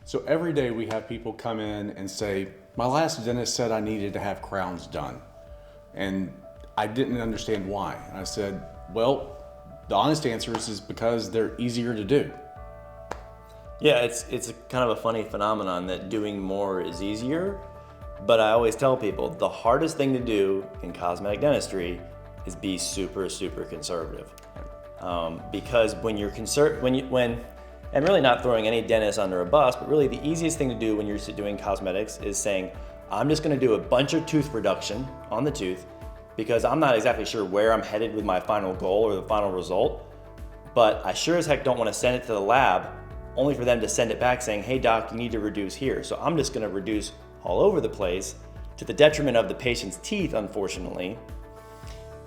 So every day we have people come in and say, my last dentist said I needed to have crowns done. And I didn't understand why. And I said, well, the honest answer is because they're easier to do. Yeah, it's a kind of a funny phenomenon that doing more is easier, but I always tell people the hardest thing to do in cosmetic dentistry is be super, super conservative. Because when you're and really not throwing any dentist under a bus, but really the easiest thing to do when you're doing cosmetics is saying, I'm just gonna do a bunch of tooth reduction on the tooth because I'm not exactly sure where I'm headed with my final goal or the final result, but I sure as heck don't wanna send it to the lab only for them to send it back saying, hey doc, you need to reduce here. So I'm just gonna reduce all over the place to the detriment of the patient's teeth, unfortunately.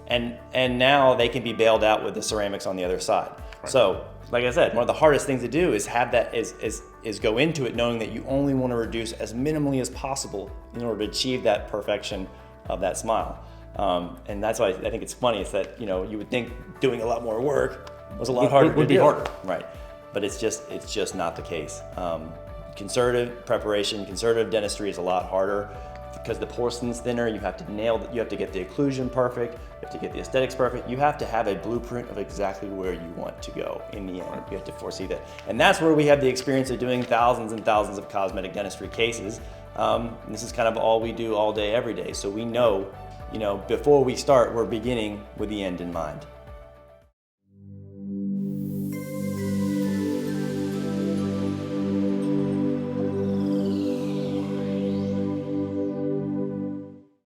And now they can be bailed out with the ceramics on the other side. Right. So, like I said, one of the hardest things to do is have that is go into it knowing that you only want to reduce as minimally as possible in order to achieve that perfection of that smile. And that's why I think it's funny is that you would think doing a lot more work was a lot harder. Would be harder, right? But it's just not the case. Conservative preparation, conservative dentistry is a lot harder because the porcelain's thinner. You have to you have to get the occlusion perfect. You have to get the aesthetics perfect. You have to have a blueprint of exactly where you want to go in the end. You have to foresee that. And that's where we have the experience of doing thousands and thousands of cosmetic dentistry cases. This is kind of all we do all day, every day. So we know, before we start, we're beginning with the end in mind.